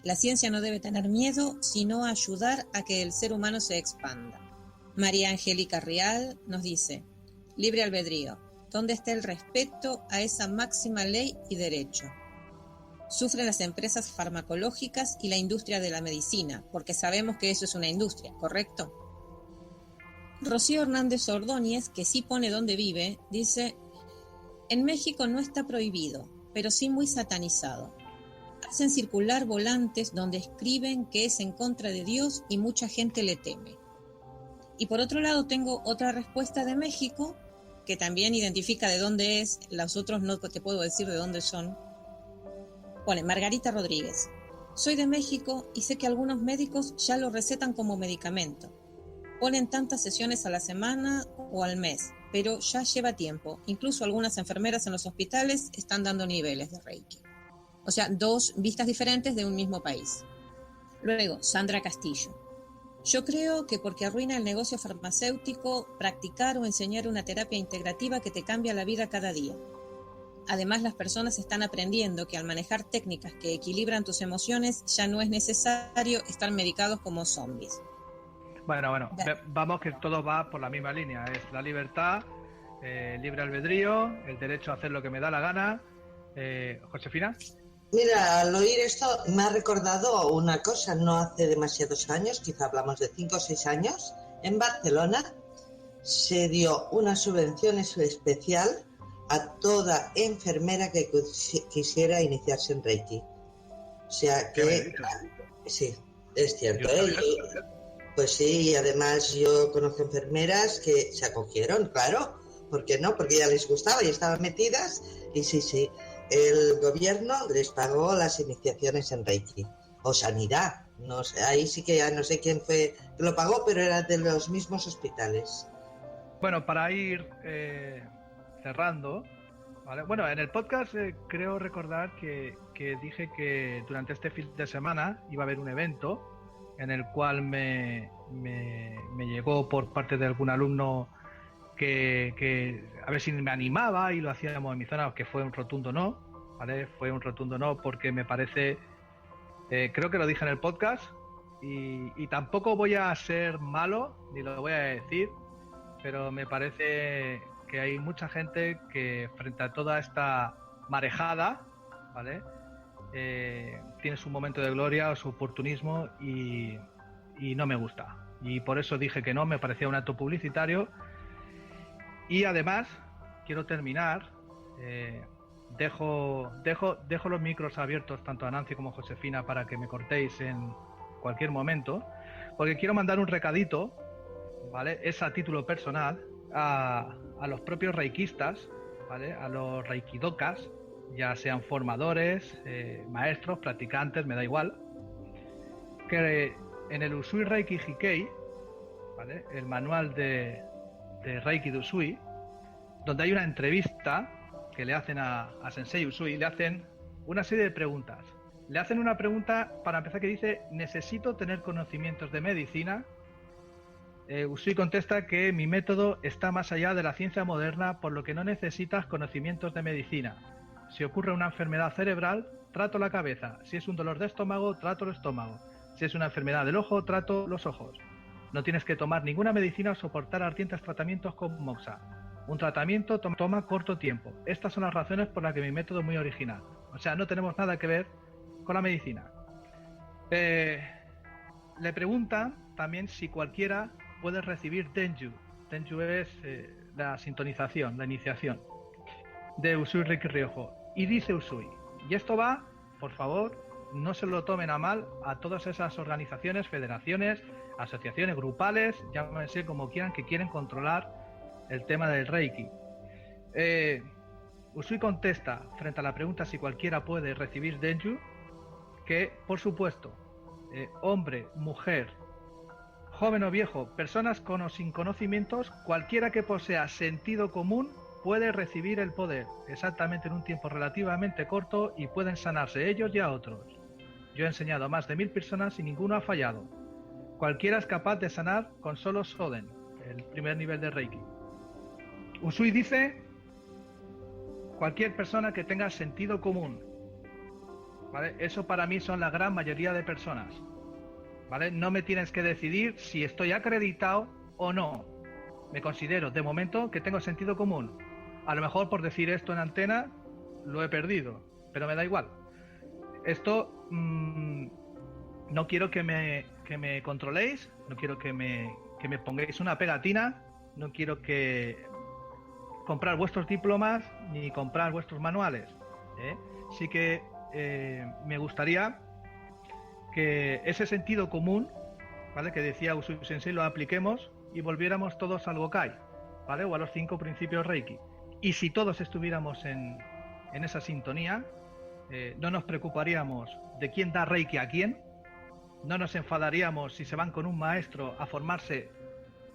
La ciencia no debe tener miedo, sino ayudar a que el ser humano se expanda. María Angélica Rial nos dice: libre albedrío, ¿dónde está el respeto a esa máxima ley y derecho? Sufren las empresas farmacológicas y la industria de la medicina, porque sabemos que eso es una industria, ¿correcto? Rocío Hernández Ordóñez, que sí pone dónde vive, dice: en México no está prohibido, pero sí muy satanizado. Hacen circular volantes donde escriben que es en contra de Dios y mucha gente le teme. Y por otro lado tengo otra respuesta de México, que también identifica de dónde es, los otros no te puedo decir de dónde son. Pone Margarita Rodríguez: Soy de México y sé que algunos médicos ya lo recetan como medicamento. Ponen tantas sesiones a la semana o al mes, pero ya lleva tiempo. Incluso algunas enfermeras en los hospitales están dando niveles de Reiki. O sea, 2 vistas diferentes de un mismo país. Luego, Sandra Castillo. Yo creo que porque arruina el negocio farmacéutico, practicar o enseñar una terapia integrativa que te cambia la vida cada día. Además, las personas están aprendiendo que al manejar técnicas que equilibran tus emociones, ya no es necesario estar medicados como zombies. Bueno, vamos que todo va por la misma línea. Es la libertad, libre albedrío, el derecho a hacer lo que me da la gana. Josefina. Mira, al oír esto me ha recordado una cosa, no hace demasiados años, quizá hablamos de 5 o 6 años, en Barcelona se dio una subvención especial a toda enfermera que quisiera iniciarse en Reiki. O sea que... Sí, es cierto. Pues sí, y además yo conozco enfermeras que se acogieron, claro. ¿Por qué no? Porque ya les gustaba y estaban metidas. Y sí, el gobierno les pagó las iniciaciones en Reiki. O Sanidad. No sé, ahí sí que ya no sé quién fue que lo pagó, pero era de los mismos hospitales. Bueno, para ir cerrando, ¿vale? Bueno, en el podcast creo recordar que dije que durante este fin de semana iba a haber un evento en el cual me llegó por parte de algún alumno que a ver si me animaba y lo hacíamos en mi zona, que fue un rotundo no, ¿vale? Fue un rotundo no porque me parece, creo que lo dije en el podcast y tampoco voy a ser malo, ni lo voy a decir, pero me parece que hay mucha gente que frente a toda esta marejada, ¿vale? Tiene su momento de gloria o su oportunismo y no me gusta. Y por eso dije que no, me parecía un acto publicitario. Y además, quiero terminar, dejo los micros abiertos tanto a Nancy como a Josefina para que me cortéis en cualquier momento, porque quiero mandar un recadito, ¿vale? Es a título personal, a los propios reikistas, ¿vale? A los reikidokas, ya sean formadores, maestros, practicantes, me da igual, que en el Usui Reiki Hikei, ¿vale? El manual de Reiki de Usui, donde hay una entrevista que le hacen a Sensei Usui, le hacen una serie de preguntas. Le hacen una pregunta, para empezar, que dice: ¿necesito tener conocimientos de medicina? Usui contesta que mi método está más allá de la ciencia moderna, por lo que no necesitas conocimientos de medicina. Si ocurre una enfermedad cerebral, trato la cabeza. Si es un dolor de estómago, trato el estómago. Si es una enfermedad del ojo, trato los ojos. No tienes que tomar ninguna medicina o soportar ardientes tratamientos con moxa. Un tratamiento toma corto tiempo. Estas son las razones por las que mi método es muy original. O sea, no tenemos nada que ver con la medicina. Le preguntan también si cualquiera puede recibir Denju. Denju es la sintonización, la iniciación de Usui Reiki Ryoho. Y dice Usui, y esto va, por favor, no se lo tomen a mal a todas esas organizaciones, federaciones, asociaciones grupales, llámense como quieran, que quieren controlar el tema del Reiki. Usui contesta frente a la pregunta si cualquiera puede recibir Denju, que por supuesto, hombre, mujer, joven o viejo, personas con o sin conocimientos, cualquiera que posea sentido común puede recibir el poder, exactamente en un tiempo relativamente corto, y pueden sanarse ellos y a otros. Yo he enseñado a más de 1000 personas y ninguno ha fallado. Cualquiera es capaz de sanar con solo Soden, el primer nivel de Reiki. Usui dice: cualquier persona que tenga sentido común, ¿vale? Eso para mí son la gran mayoría de personas, ¿vale? No me tienes que decidir si estoy acreditado o no. Me considero de momento que tengo sentido común. A lo mejor por decir esto en antena lo he perdido, pero me da igual. Esto no quiero que me controléis, no quiero que me pongáis una pegatina, no quiero que comprar vuestros diplomas ni comprar vuestros manuales, ¿eh? Sí que me gustaría que ese sentido común, ¿vale?, que decía Usui Sensei, lo apliquemos y volviéramos todos al Gokai, ¿vale?, o a los 5 principios Reiki. Y si todos estuviéramos en esa sintonía, no nos preocuparíamos de quién da Reiki a quién, no nos enfadaríamos si se van con un maestro a formarse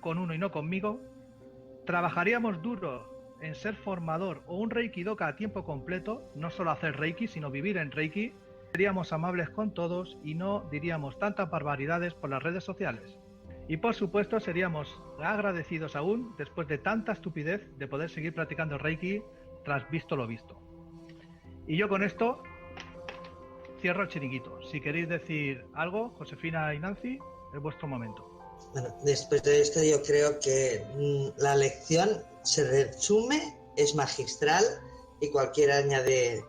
con uno y no conmigo, trabajaríamos duro en ser formador o un Reiki Doka a tiempo completo, no solo hacer Reiki, sino vivir en Reiki, seríamos amables con todos y no diríamos tantas barbaridades por las redes sociales. Y por supuesto seríamos agradecidos aún, después de tanta estupidez, de poder seguir practicando Reiki tras visto lo visto. Y yo con esto cierro el chiringuito. Si queréis decir algo, Josefina y Nancy, es vuestro momento. Bueno, después de esto yo creo que la lección se resume, es magistral y cualquiera añade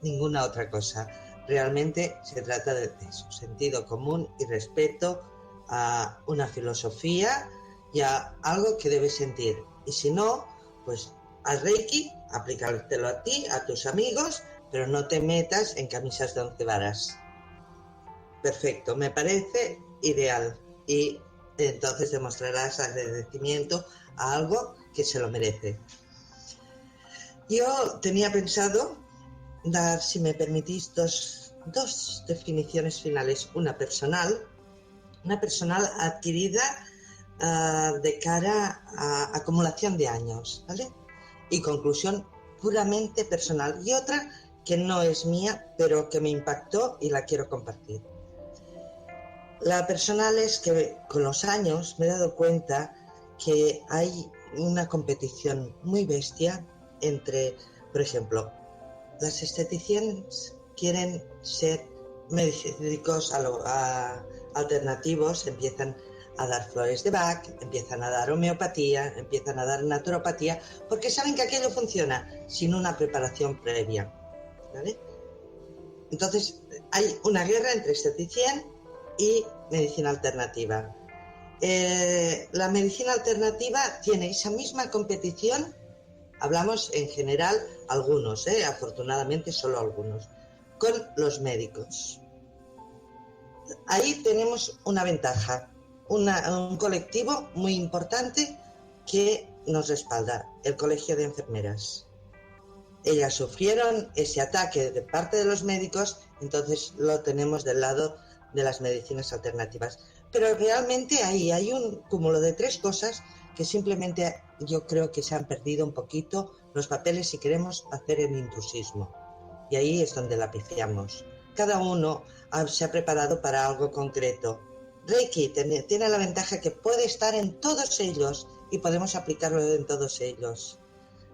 ninguna otra cosa. Realmente se trata de eso, sentido común y respeto a una filosofía y a algo que debes sentir. Y si no, pues haz Reiki, aplicártelo a ti, a tus amigos, pero no te metas en camisas de 11 varas. Perfecto, me parece ideal. Y entonces demostrarás agradecimiento a algo que se lo merece. Yo tenía pensado dar, si me permitís, dos definiciones finales. Una personal adquirida de cara a acumulación de años, ¿vale? Y conclusión puramente personal. Y otra que no es mía, pero que me impactó y la quiero compartir. La personal es que con los años me he dado cuenta que hay una competición muy bestia entre, por ejemplo, las esteticienses quieren ser médicos alternativos, empiezan a dar flores de Bach, empiezan a dar homeopatía, empiezan a dar naturopatía, porque saben que aquello funciona sin una preparación previa, ¿vale? Entonces hay una guerra entre esteticien y medicina alternativa. La medicina alternativa tiene esa misma competición, hablamos en general algunos, afortunadamente solo algunos, con los médicos. Ahí tenemos una ventaja, un colectivo muy importante que nos respalda, el Colegio de Enfermeras. Ellas sufrieron ese ataque de parte de los médicos, entonces lo tenemos del lado de las medicinas alternativas. Pero realmente ahí hay un cúmulo de tres cosas que simplemente yo creo que se han perdido un poquito los papeles si queremos hacer el intrusismo. Y ahí es donde la pifiamos. Cada uno se ha preparado para algo concreto. Reiki tiene la ventaja que puede estar en todos ellos y podemos aplicarlo en todos ellos.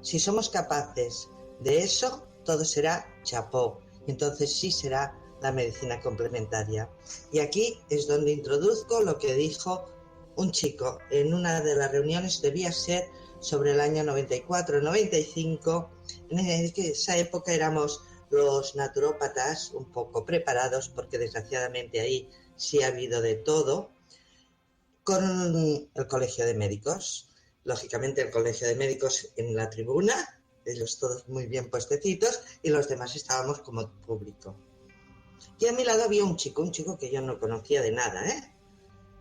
Si somos capaces de eso, todo será chapó. Entonces sí será la medicina complementaria. Y aquí es donde introduzco lo que dijo un chico en una de las reuniones, debía ser sobre el año 94-95, en esa época éramos los naturópatas un poco preparados, porque desgraciadamente ahí sí ha habido de todo, con el Colegio de Médicos. Lógicamente el Colegio de Médicos en la tribuna, ellos todos muy bien puestecitos, y los demás estábamos como público. Y a mi lado había un chico que yo no conocía de nada,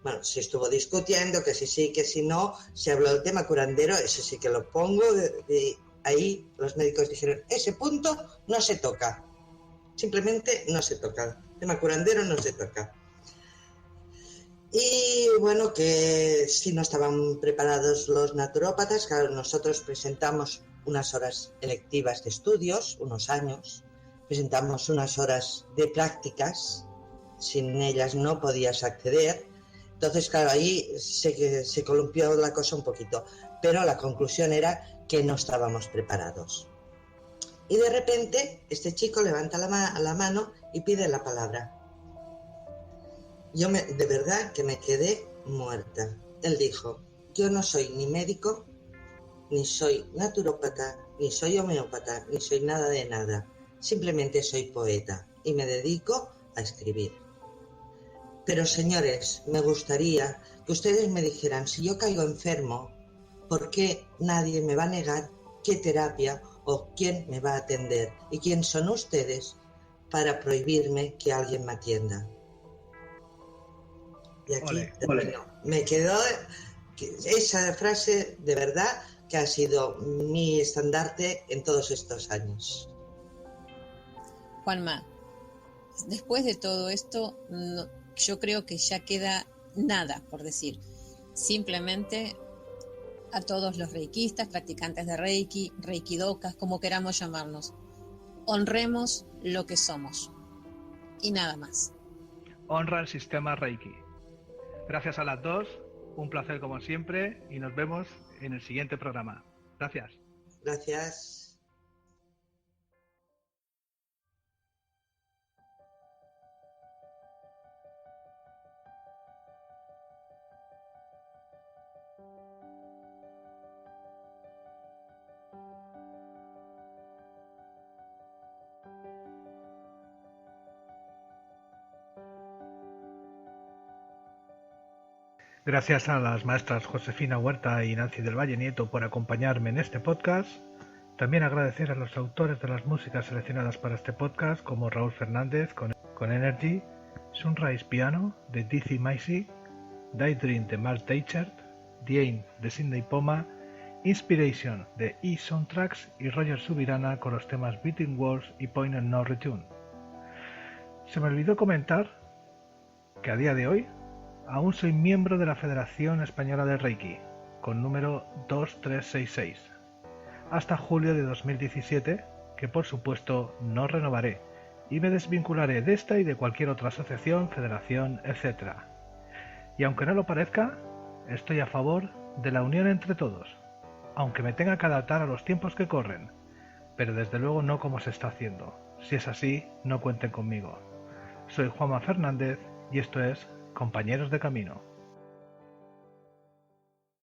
Bueno, se estuvo discutiendo que si sí, que si no, se habló del tema curandero, eso sí que lo pongo, y ahí los médicos dijeron, ese punto no se toca, simplemente no se toca, el tema curandero no se toca. Y bueno, que si no estaban preparados los naturópatas, claro, nosotros presentamos unas horas electivas de estudios, unos años, presentamos unas horas de prácticas, sin ellas no podías acceder. Entonces, claro, ahí se columpió la cosa un poquito, pero la conclusión era que no estábamos preparados. Y de repente, este chico levanta la mano y pide la palabra. Yo de verdad que me quedé muerta. Él dijo, yo no soy ni médico, ni soy naturópata, ni soy homeópata, ni soy nada de nada. Simplemente soy poeta y me dedico a escribir. Pero señores, me gustaría que ustedes me dijeran, si yo caigo enfermo, ¿por qué nadie me va a negar qué terapia o quién me va a atender? ¿Y quién son ustedes para prohibirme que alguien me atienda? Y aquí me quedó esa frase, de verdad, que ha sido mi estandarte en todos estos años. Juanma, después de todo esto, yo creo que ya queda nada por decir. Simplemente a todos los reikistas, practicantes de Reiki, reikidokas, como queramos llamarnos, honremos lo que somos. Y nada más. Honra el sistema Reiki. Gracias a las dos, un placer como siempre y nos vemos en el siguiente programa. Gracias. Gracias. Gracias a las maestras Josefina Huerta y Nancy del Valle Nieto por acompañarme en este podcast. También agradecer a los autores de las músicas seleccionadas para este podcast, como Raúl Fernández con Energy, Sunrise Piano de Dizzy Maisy, Daydream de Mark Deichert, The Aim de Sidney Poma, Inspiration de E-Soundtracks y Roger Subirana con los temas Beating Walls y Point and No Return. Se me olvidó comentar que a día de hoy aún soy miembro de la Federación Española de Reiki, con número 2366, hasta julio de 2017, que por supuesto no renovaré, y me desvincularé de esta y de cualquier otra asociación, federación, etc. Y aunque no lo parezca, estoy a favor de la unión entre todos, aunque me tenga que adaptar a los tiempos que corren, pero desde luego no como se está haciendo. Si es así, no cuenten conmigo. Soy Juanma Fernández y esto es Compañeros de Camino.